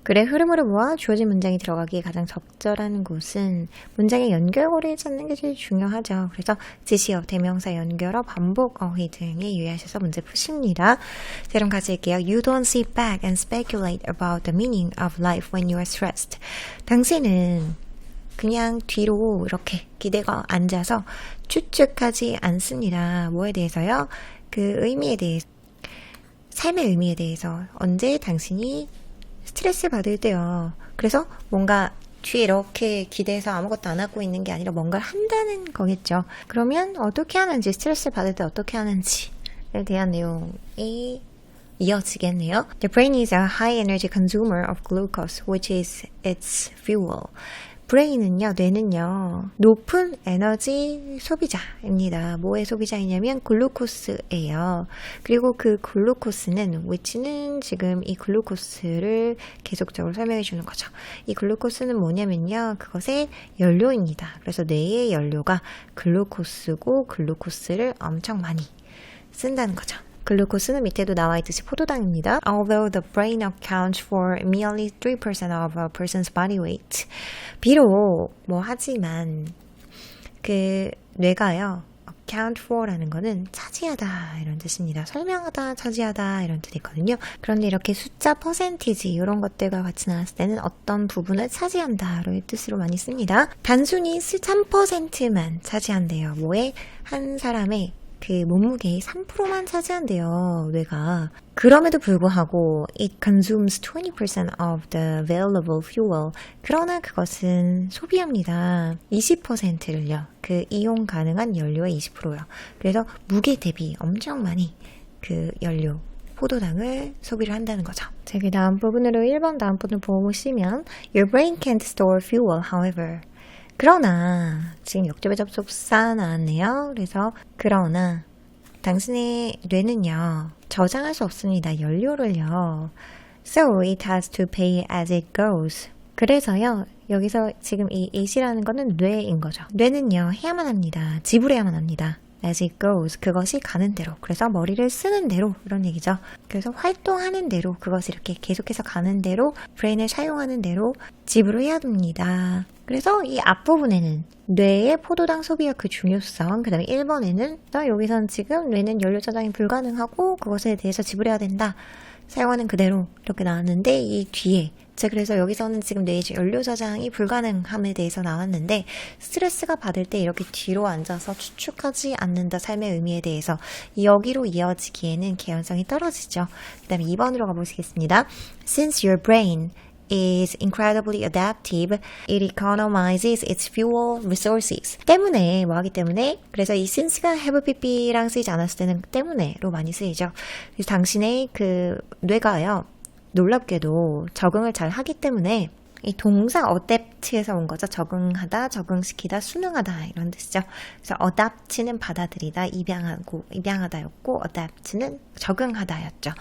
글의 흐름으로 모아 주어진 문장이 들어가기에 가장 적절한 곳은 문장의 연결고리를 찾는 게 제일 중요하죠. 그래서 지시어, 대명사 연결어, 반복 어휘 등에 유의하셔서 문제 푸십니다. 자, 그럼 같이 할게요. You don't sit back and speculate about the meaning of life when you are stressed. 당신은 그냥 뒤로 이렇게 기대가 앉아서 추측하지 않습니다. 뭐에 대해서요? 그 의미에 대해서, 삶의 의미에 대해서. 언제 당신이 스트레스 받을 때요. 그래서 뭔가 뒤에 이렇게 기대서 아무것도 안 하고 있는 게 아니라 뭔가를 한다는 거겠죠. 그러면 어떻게 하는지, 스트레스 받을 때 어떻게 하는지에 대한 내용이 이어지겠네요. The brain is a high energy consumer of glucose, which is its fuel. 브레인은요, 뇌는요, 높은 에너지 소비자입니다. 뭐의 소비자이냐면 글루코스예요. 그리고 그 글루코스는, which는 지금 이 글루코스를 계속적으로 설명해 주는 거죠. 이 글루코스는 뭐냐면요, 그것의 연료입니다. 그래서 뇌의 연료가 글루코스고 글루코스를 엄청 많이 쓴다는 거죠. 글루코스는 밑에도 나와 있듯이 포도당입니다. Although the brain accounts for merely 3% of a person's body weight. 비록 하지만 그 뇌가요, account for라는 거는 차지하다 이런 뜻입니다. 설명하다, 차지하다 이런 뜻이거든요. 그런데 이렇게 숫자, 퍼센티지 이런 것들과 같이 나왔을 때는 어떤 부분을 차지한다의 뜻으로 많이 씁니다. 단순히 3%만 차지한대요. 뭐에? 한 사람의 그 몸무게의 3%만 차지한대요, 뇌가. 그럼에도 불구하고 it consumes 20% of the available fuel. 그러나 그것은 소비합니다. 20%를요. 그 이용 가능한 연료의 20%요. 그래서 무게 대비 엄청 많이 그 연료, 포도당을 소비를 한다는 거죠. 자, 그 다음 부분으로 1번 다음 부분을 보시면 Your brain can't store fuel, however. 그러나, 지금 역접의 접속사 나왔네요. 그래서 그러나 당신의 뇌는요, 저장할 수 없습니다. 연료를요. So it has to pay as it goes. 그래서요, 여기서 지금 이 it이라는 거는 뇌인 거죠. 뇌는요, 해야만 합니다. 지불해야만 합니다. As it goes. 그것이 가는 대로. 그래서 머리를 쓰는 대로 이런 얘기죠. 그래서 활동하는 대로, 그것이 이렇게 계속해서 가는 대로, 브레인을 사용하는 대로 지불을 해야 됩니다. 그래서 이 앞부분에는 뇌의 포도당 소비와 그 중요성, 그 다음에 1번에는 여기선 지금 뇌는 연료 저장이 불가능하고 그것에 대해서 지불해야 된다. 사용하는 그대로 이렇게 나왔는데 이 뒤에 그래서 여기서는 지금 뇌의 연료 저장이 불가능함에 대해서 나왔는데 스트레스가 받을 때 이렇게 뒤로 앉아서 추측하지 않는다 삶의 의미에 대해서 여기로 이어지기에는 개연성이 떨어지죠. 그 다음에 2번으로 가보시겠습니다. Since your brain is incredibly adaptive, it economizes its fuel resources. 때문에, 뭐하기 때문에, 그래서 이 since가 have pp랑 쓰이지 않았을 때는 때문에로 많이 쓰이죠. 그래서 당신의 그 뇌가요, 놀랍게도 적응을 잘 하기 때문에 이 동사 adapt에서 온 거죠. 적응하다, 적응시키다, 순응하다 이런 뜻이죠. 그래서 adapt는 받아들이다, 입양하다였고 adapt는 적응하다였죠.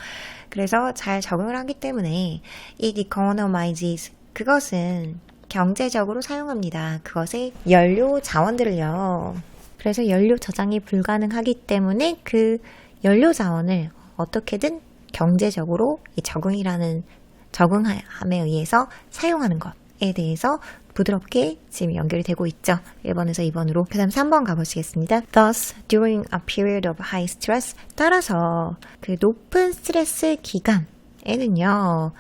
그래서 잘 적응을 하기 때문에 it economizes, 그것은 경제적으로 사용합니다. 그것의 연료 자원들을요. 그래서 연료 저장이 불가능하기 때문에 그 연료 자원을 어떻게든 경제적으로 이 적응함에 의해서 사용하는 것에 대해서 부드럽게 지금 연결이 되고 있죠. 1번에서 2번으로. 그 다음 3번 가보시겠습니다. Thus, during a period of high stress, 따라서 그 높은 스트레스 기간에는요,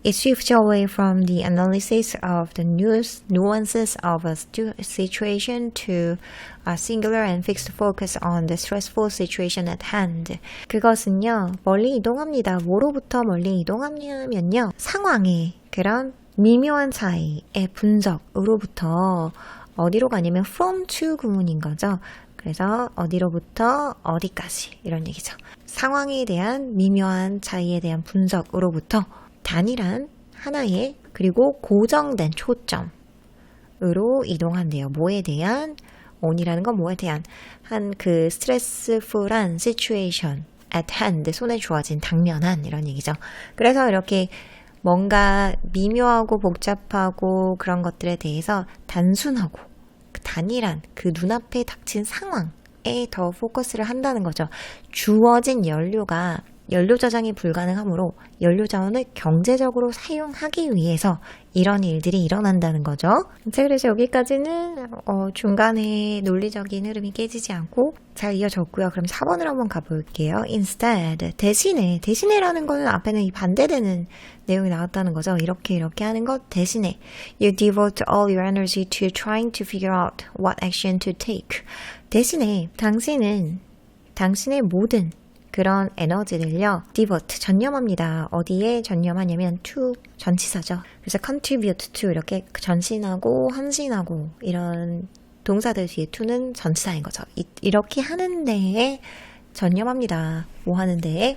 it shifts away from the analysis of the nuances of a situation to a singular and fixed focus on the stressful situation at hand. 그것은요, 멀리 이동합니다. 뭐로부터 멀리 이동하냐면요, 상황의 그런 미묘한 차이의 분석으로부터 어디로 가냐면 from to 구문인 거죠. 그래서 어디로부터 어디까지 이런 얘기죠. 상황에 대한 미묘한 차이에 대한 분석으로부터 단일한 하나의 그리고 고정된 초점으로 이동한대요. 뭐에 대한? on이라는 건 뭐에 대한? 한 그 스트레스풀한 situation at hand, 손에 주어진 당면한 이런 얘기죠. 그래서 이렇게 뭔가 미묘하고 복잡하고 그런 것들에 대해서 단순하고 단일한 그 눈앞에 닥친 상황에 더 포커스를 한다는 거죠. 주어진 연료가 연료 저장이 불가능하므로 연료 자원을 경제적으로 사용하기 위해서 이런 일들이 일어난다는 거죠. 자, 그래서 여기까지는 중간에 논리적인 흐름이 깨지지 않고 잘 이어졌고요. 그럼 4번으로 한번 가볼게요. Instead, 대신에라는 거는 앞에는 이 반대되는 내용이 나왔다는 거죠. 이렇게 하는 것 대신에 You devote all your energy to trying to figure out what action to take. 대신에 당신의 모든 그런 에너지를요, devote, 전념합니다. 어디에 전념하냐면 to, 전치사죠. 그래서 contribute to, 이렇게 전신하고 헌신하고 이런 동사들 뒤에 to는 전치사인 거죠. 이렇게 하는 데에 전념합니다. 뭐 하는 데에?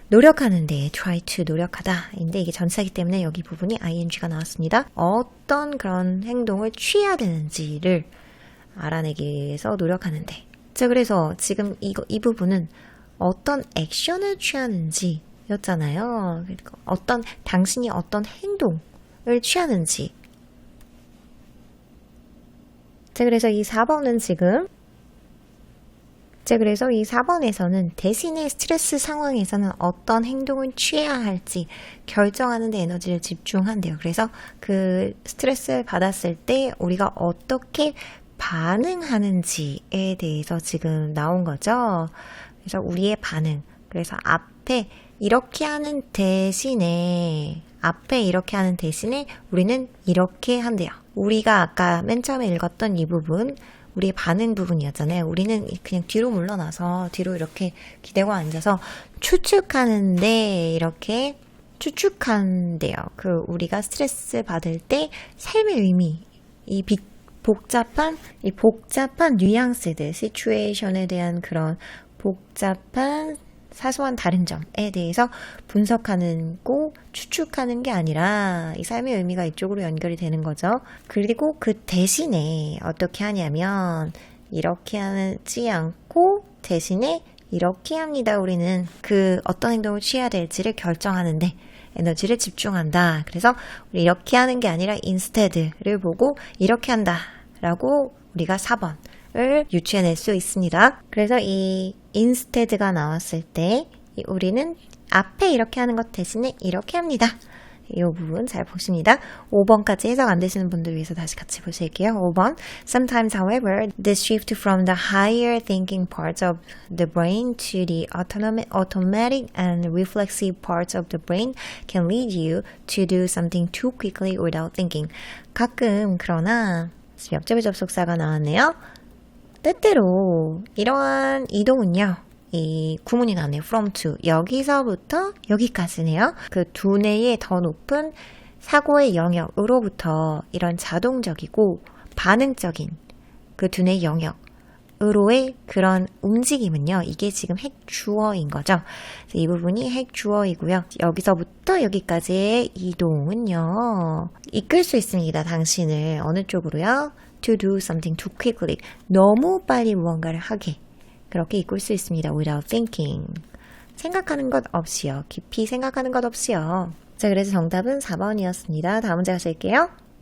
노력하는 데에 try to, 노력하다. 인데 이게 전치사이기 때문에 여기 부분이 ing가 나왔습니다. 어떤 그런 행동을 취해야 되는지를 알아내기 위해서 노력하는데. 자, 그래서 지금 이 부분은 어떤 액션을 취하는지 였잖아요. 그러니까 당신이 어떤 행동을 취하는지. 자, 그래서 이 4번에서는 대신에 스트레스 상황에서는 어떤 행동을 취해야 할지 결정하는 데 에너지를 집중한대요. 그래서 그 스트레스를 받았을 때 우리가 어떻게 반응하는지에 대해서 지금 나온 거죠. 그래서 우리의 반응. 그래서 앞에 이렇게 하는 대신에 우리는 이렇게 한대요. 우리가 아까 맨 처음에 읽었던 이 부분, 우리의 반응 부분이었잖아요. 우리는 그냥 뒤로 물러나서 뒤로 이렇게 기대고 앉아서 추측하는데 이렇게 추측한대요. 우리가 스트레스 받을 때 삶의 의미, 복잡한 뉘앙스들, 시츄에이션에 대한 그런 복잡한 사소한 다른 점에 대해서 분석하고 추측하는 게 아니라 이 삶의 의미가 이쪽으로 연결이 되는 거죠. 그리고 그 대신에 어떻게 하냐면 이렇게 하지 않고 대신에 이렇게 합니다. 우리는 그 어떤 행동을 취해야 될지를 결정하는데 에너지를 집중한다. 그래서 우리 이렇게 하는 게 아니라 instead를 보고 이렇게 한다 라고 우리가 4번을 유추해낼 수 있습니다. 그래서 이 instead가 나왔을 때 우리는 앞에 이렇게 하는 것 대신에 이렇게 합니다. 이 부분 잘 보십니다. 5번까지 해석 안 되시는 분들 위해서 다시 같이 보실게요. 5번. Sometimes, however, this shift from the higher thinking parts of the brain to the automatic and reflexive parts of the brain can lead you to do something too quickly without thinking. 가끔 그러나 옆접의 접속사가 나왔네요. 때때로 이러한 이동은요. 이 구문이 나네요. from to. 여기서부터 여기까지네요. 그 두뇌의 더 높은 사고의 영역으로부터 이런 자동적이고 반응적인 그 두뇌 영역으로의 그런 움직임은요. 이게 지금 핵 주어인 거죠. 이 부분이 핵 주어이고요. 여기서부터 여기까지의 이동은요. 이끌 수 있습니다. 당신을 어느 쪽으로요? To do something too quickly. 너무 빨리 무언가를 하게. 그렇게 이끌 수 있습니다. Without thinking. 생각하는 것 없이요. 깊이 생각하는 것 없이요. 자, 그래서 정답은 4번이었습니다. 다음 문제 가실게요.